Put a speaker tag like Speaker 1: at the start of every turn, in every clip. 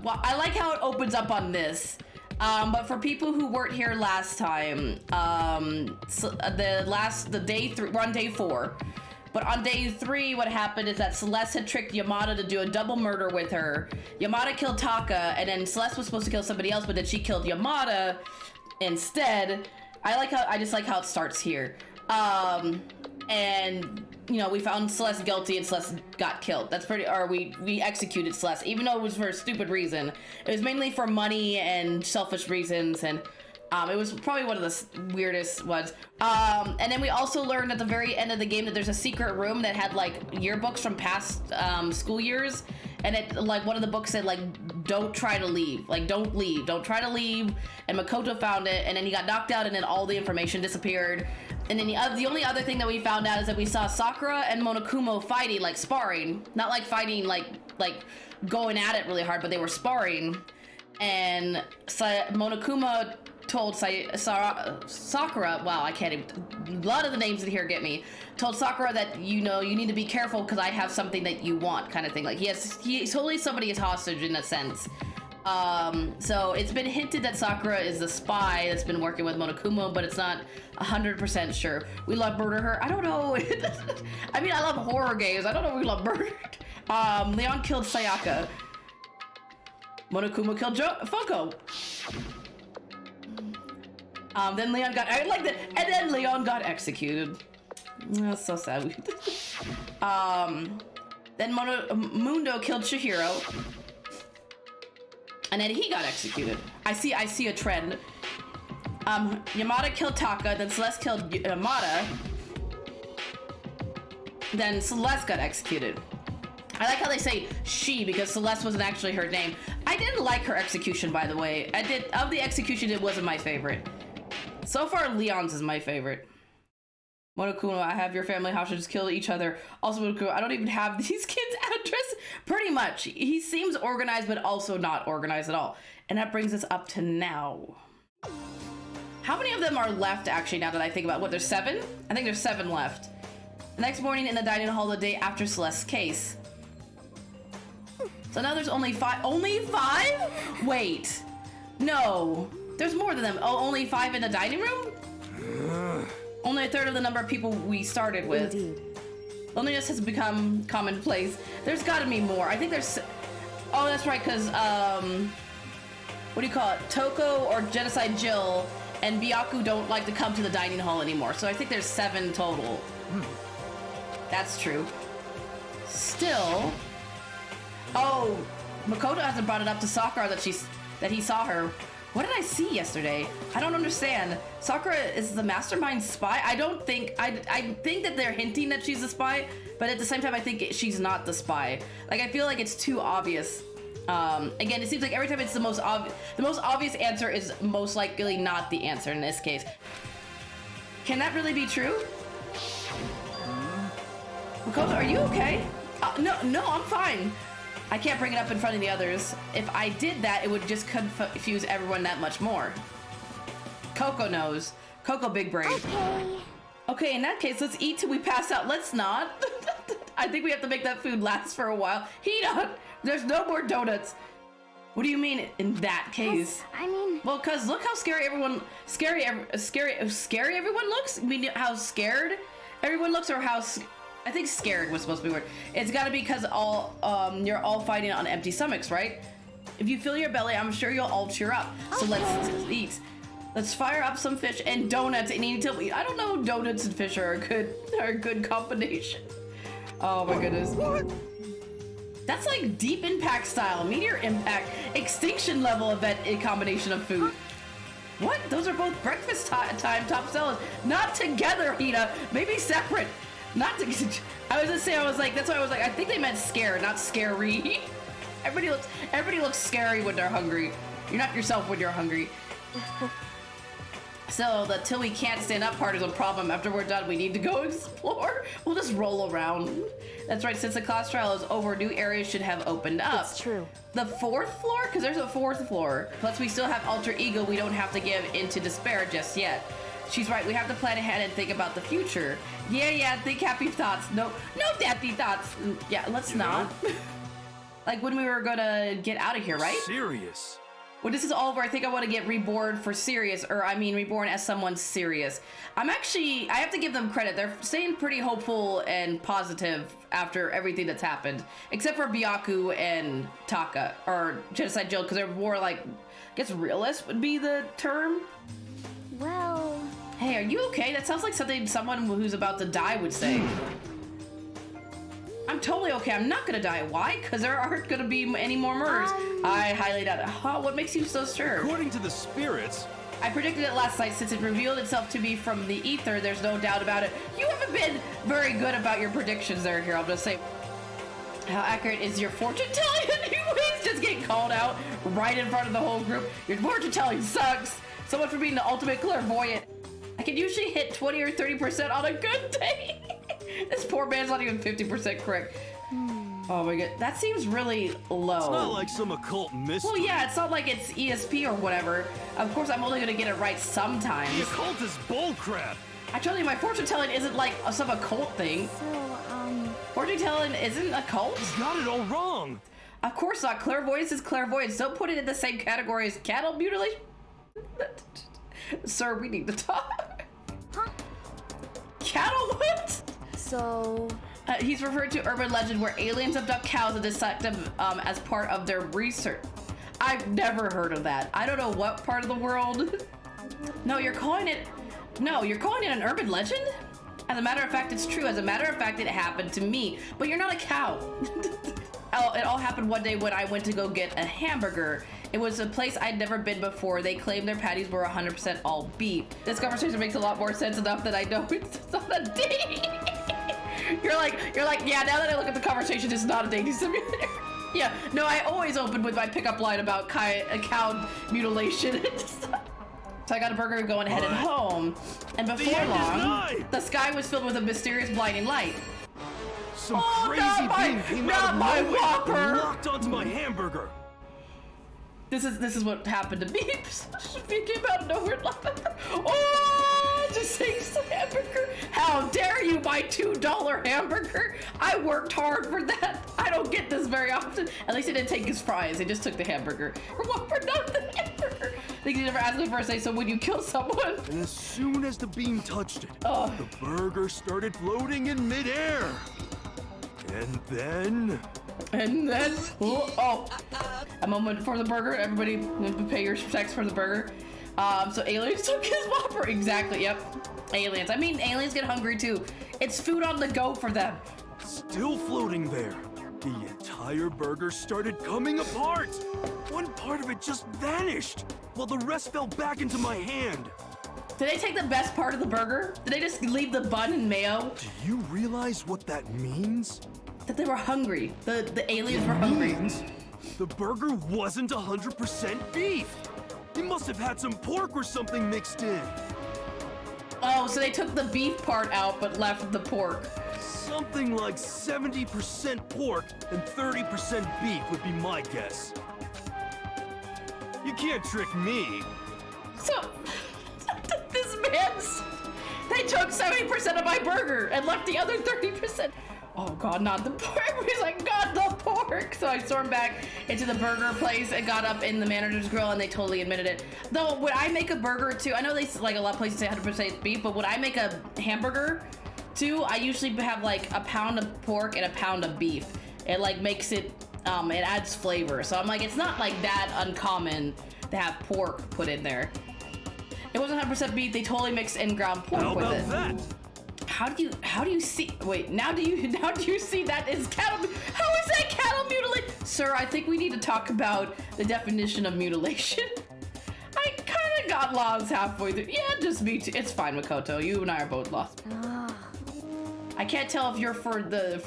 Speaker 1: well, I like how it opens up on this. But for people who weren't here last time, we're on day 4. But on day 3, what happened is that Celeste had tricked Yamada to do a double murder with her. Yamada killed Taka, and then Celeste was supposed to kill somebody else, but then she killed Yamada instead. I just like how it starts here. And you know, we found Celeste guilty and Celeste got killed. That's pretty, or we executed Celeste, even though it was for a stupid reason. It was mainly for money and selfish reasons, and it was probably one of the weirdest ones. And then we also learned at the very end of the game that there's a secret room that had like yearbooks from past school years, and it like one of the books said like, don't try to leave, like don't leave, don't try to leave. And Makoto found it, and then he got knocked out, and then all the information disappeared. And then the only other thing that we found out is that we saw Sakura and Monokuma fighting, like sparring, not like fighting like going at it really hard, but they were sparring. And Monokuma told Sakura, wow, I can't even, a lot of the names in here get me, told Sakura that, you know, you need to be careful because I have something that you want, kind of thing. Like he's totally somebody is hostage in a sense. So it's been hinted that Sakura is the spy that's been working with Monokuma, but it's not 100% sure. We love murder her. I don't know. I mean, I love horror games. I don't know if we love murder. Leon killed Sayaka. Monokuma killed Funko. Then Leon got, I like that, and then Leon got executed. That's so sad. Then Mundo killed Chihiro. And then he got executed. I see a trend. Yamada killed Taka, then Celeste killed Yamada. Then Celeste got executed. I like how they say she because Celeste wasn't actually her name. I didn't like her execution, by the way. Of the execution, it wasn't my favorite. So far, Leon's is my favorite. Monokuma, I have your family hostages kill each other. Also, Monokuma, I don't even have these kids' address. Pretty much. He seems organized, but also not organized at all. And that brings us up to now. How many of them are left, actually, now that I think about it? What, there's 7? I think there's 7 left. The next morning in the dining hall the day after Celeste's case. So now there's only 5. Only 5? Wait. No. There's more than them. Oh, only 5 in the dining room? Only a third of the number of people we started with. Indeed. Loneliness has become commonplace. There's gotta be more. I think there's... Oh, that's right, because, what do you call it? Toko or Genocide Jill and Byaku don't like to come to the dining hall anymore. So I think there's 7 total. That's true. Still... Oh, Makoto hasn't brought it up to Sakura that he saw her. What did I see yesterday? I don't understand. Sakura is the mastermind spy? I think that they're hinting that she's the spy, but at the same time, I think she's not the spy. Like, I feel like it's too obvious. Again, it seems like every time it's the most obvious answer is most likely not the answer in this case. Can that really be true? Makoto, are you okay? No, I'm fine. I can't bring it up in front of the others. If I did that, it would just confuse everyone that much more. Coco knows. Coco big brain. Okay, in that case, let's eat till we pass out. Let's not. I think we have to make that food last for a while. Hina, there's no more donuts. What do you mean in that case?
Speaker 2: I mean...
Speaker 1: Well, cause look how scary everyone looks? I mean, how scared everyone looks, or how... I think scared was supposed to be weird. It's gotta be because you're all fighting on empty stomachs, right? If you fill your belly, I'm sure you'll all cheer up. So let's eat. Let's fire up some fish and donuts and eat until we... I don't know, donuts and fish are a good combination. Oh my goodness. That's like Deep Impact style, Meteor Impact, Extinction level event in combination of food. What? Those are both breakfast time top sellers. Not together, Hina. Maybe separate. Not to, I was just saying, that's why I was like, I think they meant scared, not scary. Everybody looks scary when they're hungry. You're not yourself when you're hungry. So the till we can't stand up part is a problem. After we're done, we need to go explore. We'll just roll around. That's right, since the class trial is over, new areas should have opened up.
Speaker 2: It's true.
Speaker 1: The 4th floor? Because there's a 4th floor. Plus we still have alter ego we don't have to give into despair just yet. She's right, we have to plan ahead and think about the future. Yeah, think happy thoughts. No happy thoughts. Yeah, let's not. Like when we were gonna get out of here, right?
Speaker 2: Serious.
Speaker 1: When this is all over, I think I want to get reborn for serious, or I mean reborn as someone serious. I have to give them credit. They're staying pretty hopeful and positive after everything that's happened. Except for Byaku and Taka, or Genocide Jill, because they're more like, I guess realist would be the term.
Speaker 3: Well...
Speaker 1: Hey, are you okay? That sounds like something someone who's about to die would say. I'm totally okay. I'm not gonna die. Why? Because there aren't gonna be any more murders. I highly doubt it. Huh? What makes you so sure?
Speaker 2: According to the spirits...
Speaker 1: I predicted it last night. Since it revealed itself to be from the ether, there's no doubt about it. You haven't been very good about your predictions there, here. I'll just say. How accurate is your fortune telling? Anyways, just getting called out right in front of the whole group. Your fortune telling sucks. So much for being the ultimate clairvoyant. I can usually hit 20 or 30% on a good day. This poor man's not even 50% correct. Oh my god, that seems really low.
Speaker 2: It's not like some occult mystery.
Speaker 1: Well, yeah, it's not like it's ESP or whatever. Of course, I'm only gonna get it right sometimes.
Speaker 2: The occult is bullcrap.
Speaker 1: I told you my fortune telling isn't like some occult thing.
Speaker 3: So,
Speaker 1: Fortune telling isn't a cult?
Speaker 2: You got it all wrong.
Speaker 1: Of course not. Clairvoyance is clairvoyance. Don't put it in the same category as cattle mutilation. Sir, we need to talk.
Speaker 3: huh?
Speaker 1: Cattle what?
Speaker 3: So...
Speaker 1: He's referred to urban legend where aliens abduct cows and dissect them as part of their research. I've never heard of that. I don't know what part of the world. No, you're calling it an urban legend? As a matter of fact, it's true. As a matter of fact, it happened to me. But you're not a cow. Oh, it all happened one day when I went to go get a hamburger. It was a place I'd never been before. They claimed their patties were 100% all beef. This conversation makes a lot more sense enough that I know it's not a date. You're like, yeah, now that I look at the conversation, it's not a dating simulator. Yeah, no, I always open with my pickup line about cow mutilation. So I got a burger to go and headed home. And before long, the sky was filled with a mysterious blinding light.
Speaker 2: Some crazy being came out of
Speaker 1: my
Speaker 2: nowhere
Speaker 1: Whopper.
Speaker 2: and locked onto my hamburger.
Speaker 1: This is what happened to me. It came out of nowhere. Oh, just saves the hamburger. How dare you, my $2 hamburger? I worked hard for that. I don't get this very often. At least he didn't take his fries. He just took the hamburger. For not the hamburger. I think he never asked me first. So when you kill someone.
Speaker 2: And as soon as the beam touched it, the burger started floating in midair. And then, a moment for the burger. Everybody pay your respects for the burger. So aliens took his Whopper. Exactly, yep. Aliens. I mean, aliens get hungry too. It's food on the go for them. still floating there, the entire burger started coming apart. One part of it just vanished, while the rest fell back into my hand.
Speaker 1: Did they take the best part of the burger? Did they just leave the bun and mayo?
Speaker 2: Do you realize what that means?
Speaker 1: That they were hungry. The aliens were hungry.
Speaker 2: Means the burger wasn't 100% beef. He must have had some pork or something mixed in.
Speaker 1: Oh, so they took the beef part out but left the pork.
Speaker 2: Something like 70% pork and 30% beef would be my guess. You can't trick me.
Speaker 1: So, this man's... They took 70% of my burger and left the other 30%. Oh God, not the pork. He's like, God, the pork. So I stormed back into the burger place and got up in the manager's grill and they totally admitted it. Though, would I make a burger too? I know they, like a lot of places say 100% beef, but would I make a hamburger too? I usually have like a pound of pork and a pound of beef. It like makes it, it adds flavor. So I'm like, it's not like that uncommon to have pork put in there. It wasn't 100% beef. They totally mixed in ground pork with it.
Speaker 2: How about that?
Speaker 1: How do you see, wait, now do you see that is cattle, how is that cattle mutilation? Sir, I think we need to talk about the definition of mutilation. I kind of got lost halfway through. Yeah, just me too. It's fine, Makoto. You and I are both lost. I can't tell if you're for the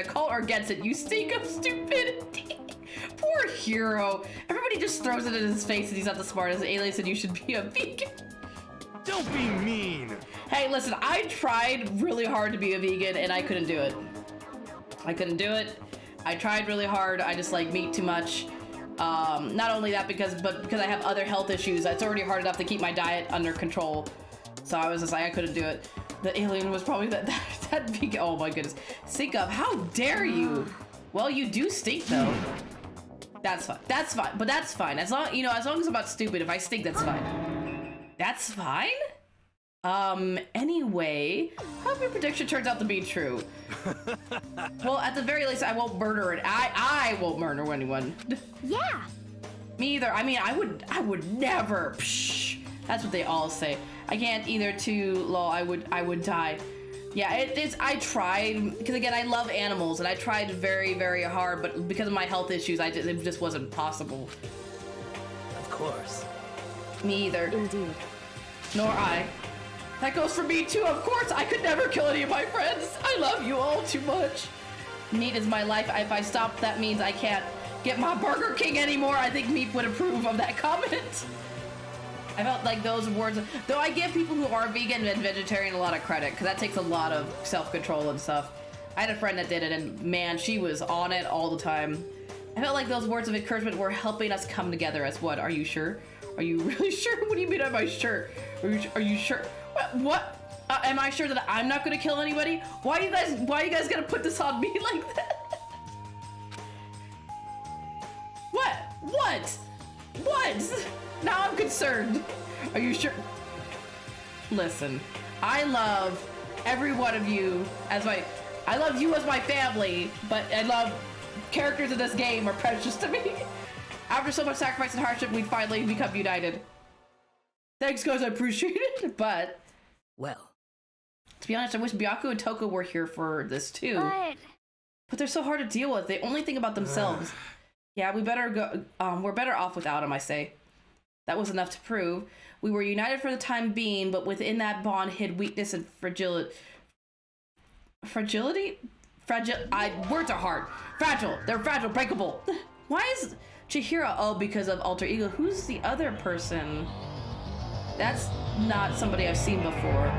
Speaker 1: cult or against it. You stink of stupidity. Poor hero. Everybody just throws it in his face and he's not the smartest. Alien said you should be a vegan.
Speaker 2: Don't be mean.
Speaker 1: Hey, listen, I tried really hard to be a vegan and I couldn't do it. I couldn't do it. I tried really hard. I just like meat too much. Not only that, but because I have other health issues, it's already hard enough to keep my diet under control. So I was just like, I couldn't do it. The alien was probably that vegan. Oh my goodness. Sync up, how dare you?
Speaker 2: Well, you do stink though. That's fine. That's fine. But that's fine. As long, you know, as long as I'm not stupid, if I stink, that's fine. That's fine? Anyway, hope your prediction turns out to be true. Well, at the very least, I won't murder it. I won't murder anyone.
Speaker 3: Yeah.
Speaker 2: Me either. I mean, I would never. Psh, that's what they all say. I can't either too, lol, I would die. Yeah, it's, I tried, because again, I love animals, and I tried very, very hard, but because of my health issues, it just wasn't possible.
Speaker 4: Of course.
Speaker 2: Me either.
Speaker 3: Indeed.
Speaker 2: Nor I. That goes for me too, of course. I could never kill any of my friends. I love you all too much. Meat is my life. If I stop, that means I can't get my Burger King anymore. I think Meat would approve of that comment. I felt like those words, though I give people who are vegan and vegetarian a lot of credit, because that takes a lot of self-control and stuff. I had a friend that did it, and man, she was on it all the time. I felt like those words of encouragement were helping us come together as what? Are you sure? Are you really sure? What do you mean, am I sure? Are you sure? What? Am I sure that I'm not gonna kill anybody? Why are you guys gonna put this on me like that? What? Now I'm concerned. Are you sure? Listen, I love every one of you as I love you as my family, but I love characters in this game are precious to me. After so much sacrifice and hardship, we finally become united. Thanks, guys, I appreciate it, but...
Speaker 4: Well.
Speaker 2: To be honest, I wish Byaku and Toko were here for this too. But they're so hard to deal with. They only think about themselves. Yeah, we better go, we're better off without them, I say. That was enough to prove. We were united for the time being, but within that bond hid weakness and fragility. Words are hard. Fragile. They're fragile, breakable. Why is Chihiro? Oh, because of alter ego. Who's the other person? That's not somebody I've seen before.